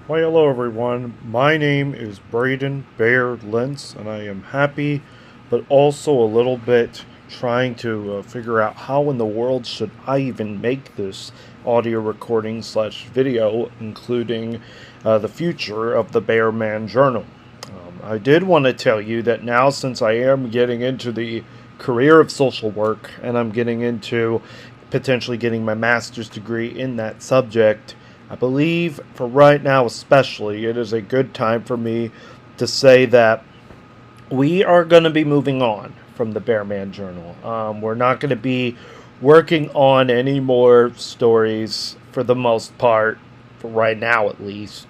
Why, hello everyone. My name is Braydyn Bear-Lents, and I am happy, but also a little bit trying to figure out how in the world should I even make this audio recording slash video, including the future of the Bear Man Journal. I did want to tell you that now, since I am getting into the career of social work and I'm getting into potentially getting my master's degree in that subject, I believe for right now, especially, it is a good time for me to say that we are going to be moving on from the Bearman Journal. We're not going to be working on any more stories for the most part, for right now at least,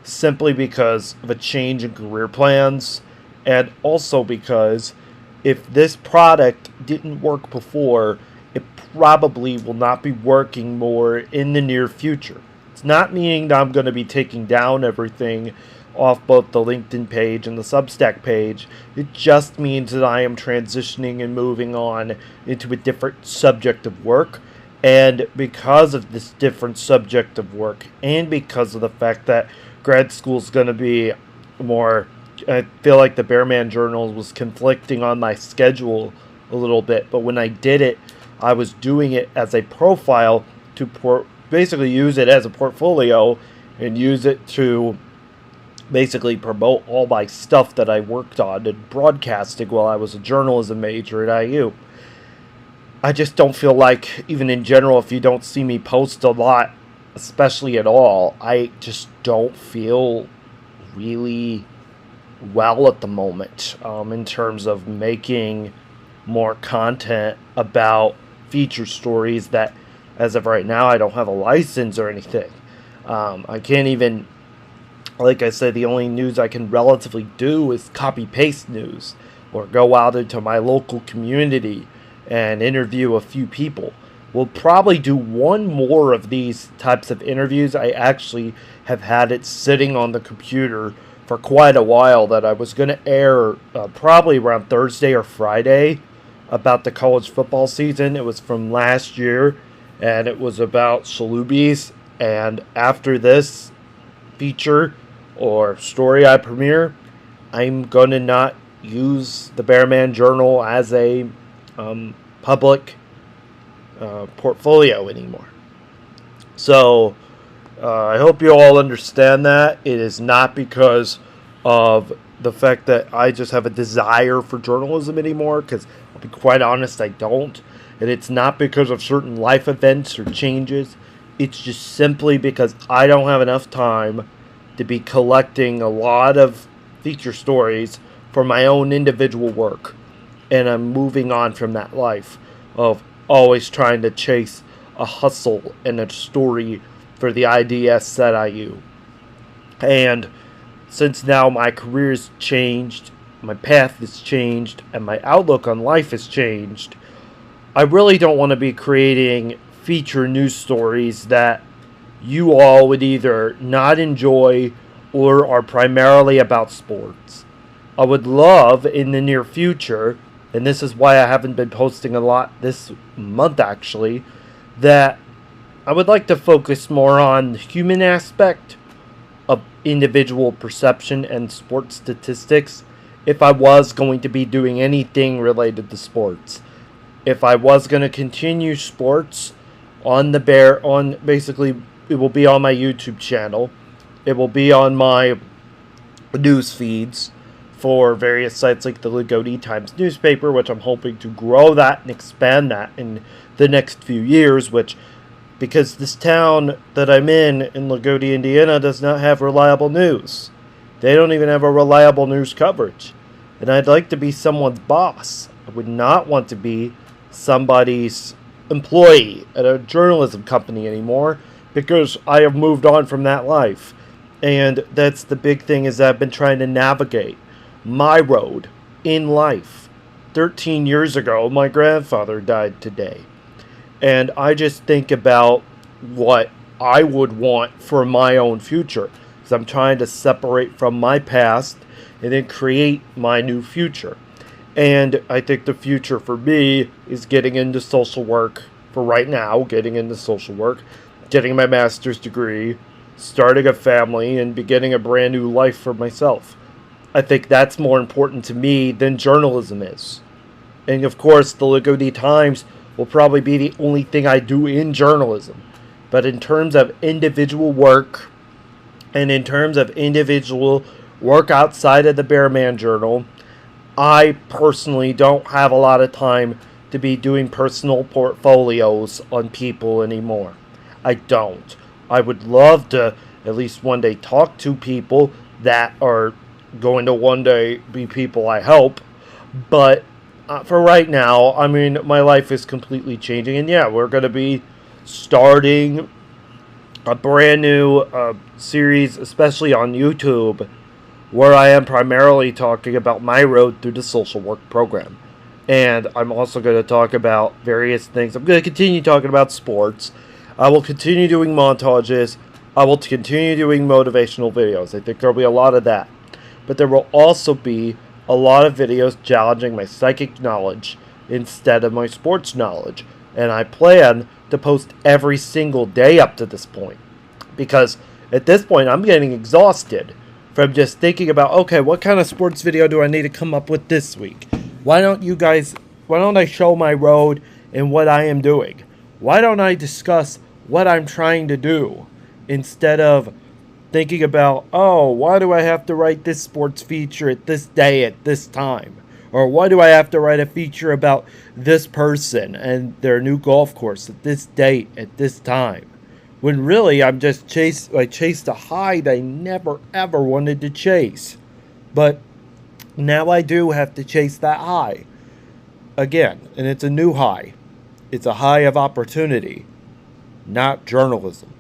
simply because of a change in career plans, and also because if this product didn't work before, it probably will not be working more in the near future. It's not meaning that I'm going to be taking down everything off both the LinkedIn page and the Substack page. It just means that I am transitioning and moving on into a different subject of work. And because of this different subject of work, and because of the fact that grad school is going to be more, I feel like the Bearman Journal was conflicting on my schedule a little bit. But when I did it, I was doing it as a profile to basically use it as a portfolio and use it to basically promote all my stuff that I worked on in broadcasting while I was a journalism major at IU. I just don't feel like, even in general, if you don't see me post a lot, especially at all, I just don't feel really well at the moment in terms of making more content about feature stories that, as of right now, I don't have a license or anything. I can't even, like I said, the only news I can relatively do is copy paste news or go out into my local community and interview a few people. We'll probably do one more of these types of interviews. I actually have had it sitting on the computer for quite a while that I was going to air probably around Thursday or Friday about the college football season. It was from last year, and it was about Shalubies. And after this feature or story I premiere, I'm going to not use the Bearman Journal as a public portfolio anymore. So I hope you all understand that. It is not because of the fact that I just have a desire for journalism anymore, because I'll be quite honest, I don't. And it's not because of certain life events or changes. It's just simply because I don't have enough time to be collecting a lot of feature stories for my own individual work. And I'm moving on from that life of always trying to chase a hustle and a story for the IDS at IU. And since now my career's changed, my path has changed, and my outlook on life has changed, I really don't want to be creating feature news stories that you all would either not enjoy or are primarily about sports. I would love in the near future, and this is why I haven't been posting a lot this month actually, that I would like to focus more on the human aspect of individual perception and sports statistics if I was going to be doing anything related to sports. If I was going to continue sports on basically, it will be on my YouTube channel. It will be on my news feeds for various sites like the Lagodi Times newspaper, which I'm hoping to grow that and expand that in the next few years, because this town that I'm in Lagodi, Indiana, does not have reliable news. They don't even have a reliable news coverage. And I'd like to be someone's boss. I would not want to be somebody's employee at a journalism company anymore, because I have moved on from that life. And that's the big thing, is that I've been trying to navigate my road in life. 13 years ago, my grandfather died today. And I just think about what I would want for my own future, because I'm trying to separate from my past and then create my new future. And I think the future for me is getting into social work for right now, getting into social work, getting my master's degree, starting a family and beginning a brand new life for myself. I think that's more important to me than journalism is. And of course, the Lagodi Times will probably be the only thing I do in journalism. But in terms of individual work, and in terms of individual work outside of the Bear-Man Journal, I personally don't have a lot of time to be doing personal portfolios on people anymore. I don't. I would love to at least one day talk to people that are going to one day be people I help, but for right now, I mean, my life is completely changing, and yeah, we're going to be starting a brand new series, especially on YouTube, where I am primarily talking about my road through the social work program. And I'm also going to talk about various things. I'm going to continue talking about sports. I will continue doing montages. I will continue doing motivational videos. I think there will be a lot of that. But there will also be a lot of videos challenging my psychic knowledge instead of my sports knowledge. And I plan to post every single day up to this point. Because at this point, I'm getting exhausted from just thinking about, okay, what kind of sports video do I need to come up with this week? Why don't I show my road and what I am doing? Why don't I discuss what I'm trying to do instead of thinking about, oh, why do I have to write this sports feature at this day at this time? Or why do I have to write a feature about this person and their new golf course at this date at this time? When really I chased a high that I never ever wanted to chase. But now I do have to chase that high again, and it's a new high. It's a high of opportunity, not journalism.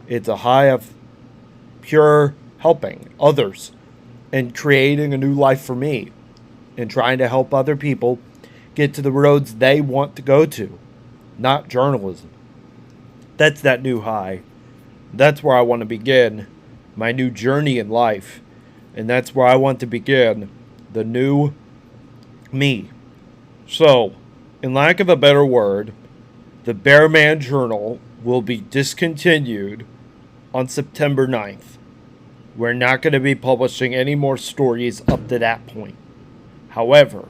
It's a high of pure helping others and creating a new life for me and trying to help other people get to the roads they want to go to, not journalism. That's that new high. That's where I want to begin my new journey in life. And that's where I want to begin the new me. So, in lack of a better word, the Bear-Man Journal will be discontinued on September 9th. We're not going to be publishing any more stories up to that point. However,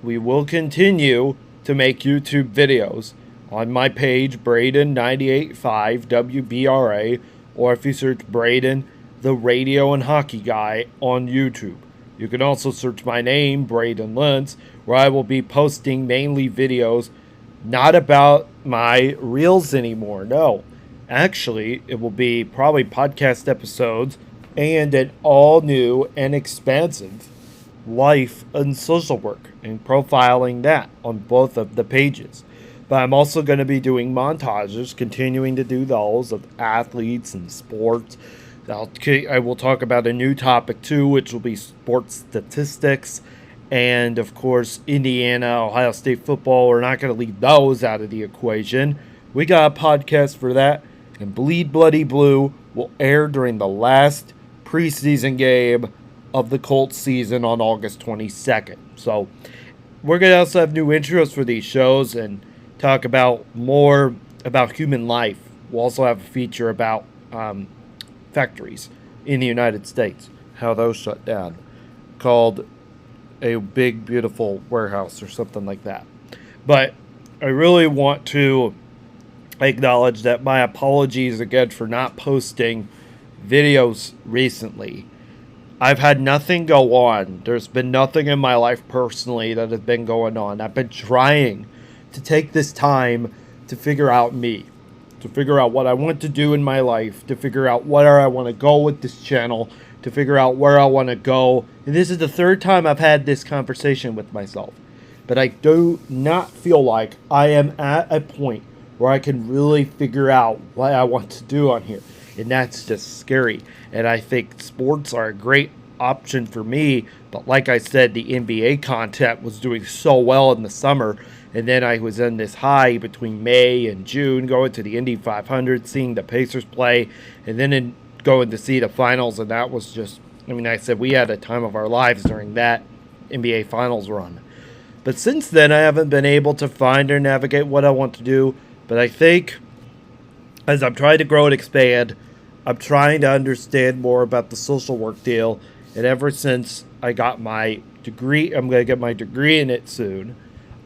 we will continue to make YouTube videos on my page, Braydyn985 WBRA, or if you search Braydyn, the radio and hockey guy, on YouTube. You can also search my name, Bear-Lents, where I will be posting mainly videos not about my reels anymore. No, actually, it will be probably podcast episodes and an all-new and expansive life and social work and profiling that on both of the pages. But I'm also going to be doing montages, continuing to do those of athletes and sports. I will talk about a new topic too, which will be sports statistics. And of course, Indiana, Ohio State football. We're not going to leave those out of the equation. We got a podcast for that. And Bleed Bloody Blue will air during the last preseason game of the Colts season on August 22nd. So we're going to also have new intros for these shows and talk about more about human life. We'll also have a feature about factories in the United States, how those shut down, called A Big Beautiful Warehouse or something like that. But I really want to acknowledge that my apologies again for not posting videos recently. I've had nothing go on. There's been nothing in my life personally that has been going on. I've been trying to take this time to figure out me, to figure out what I want to do in my life, to figure out where I want to go with this channel, to figure out where I want to go. And this is the third time I've had this conversation with myself. But I do not feel like I am at a point where I can really figure out what I want to do on here. And that's just scary. And I think sports are a great option for me. But like I said, the NBA content was doing so well in the summer. And then I was in this high between May and June, going to the Indy 500, seeing the Pacers play, and then going to see the finals. And that was just, I said we had a time of our lives during that NBA finals run. But since then, I haven't been able to find or navigate what I want to do. But I think as I'm trying to grow and expand, I'm trying to understand more about the social work deal. And ever since I got my degree, I'm going to get my degree in it soon.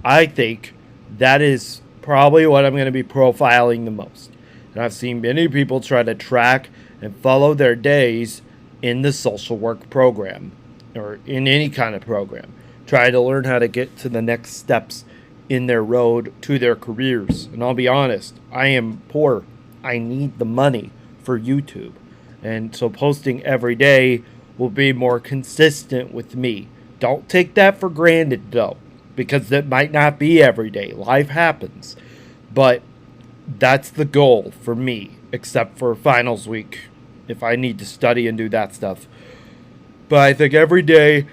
I think that is probably what I'm going to be profiling the most. And I've seen many people try to track and follow their days in the social work program or in any kind of program, try to learn how to get to the next steps in their road to their careers. And I'll be honest, I am poor. I need the money for YouTube. And so posting every day will be more consistent with me. Don't take that for granted though, because that might not be every day. Life happens. But that's the goal for me, except for finals week, if I need to study and do that stuff. But I think every day,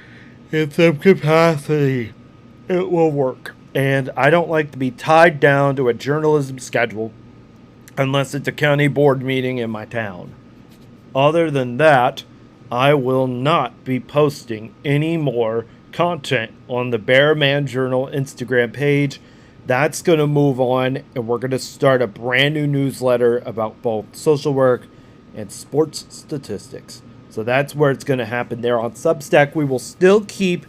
in some capacity, it will work. And I don't like to be tied down to a journalism schedule unless it's a county board meeting in my town. Other than that, I will not be posting any more content on the Bear-Man Journal Instagram page. That's going to move on, and we're going to start a brand new newsletter about both social work and sports statistics. So that's where it's going to happen there on Substack. We will still keep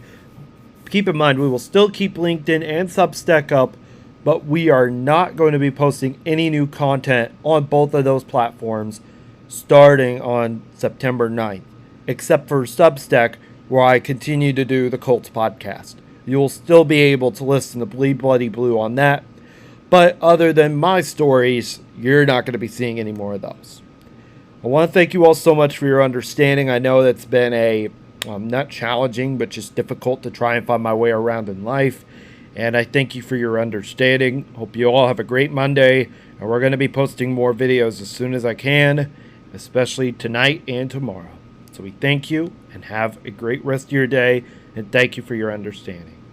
in mind, we will still keep LinkedIn and Substack up, but we are not going to be posting any new content on both of those platforms starting on September 9th, except for Substack, where I continue to do the Colts podcast. You will still be able to listen to Bleed Bloody Blue on that, but other than my stories, you're not going to be seeing any more of those. I want to thank you all so much for your understanding. I know that's been a not challenging, but just difficult to try and find my way around in life. And I thank you for your understanding. Hope you all have a great Monday. And we're going to be posting more videos as soon as I can, especially tonight and tomorrow. So we thank you and have a great rest of your day. And thank you for your understanding.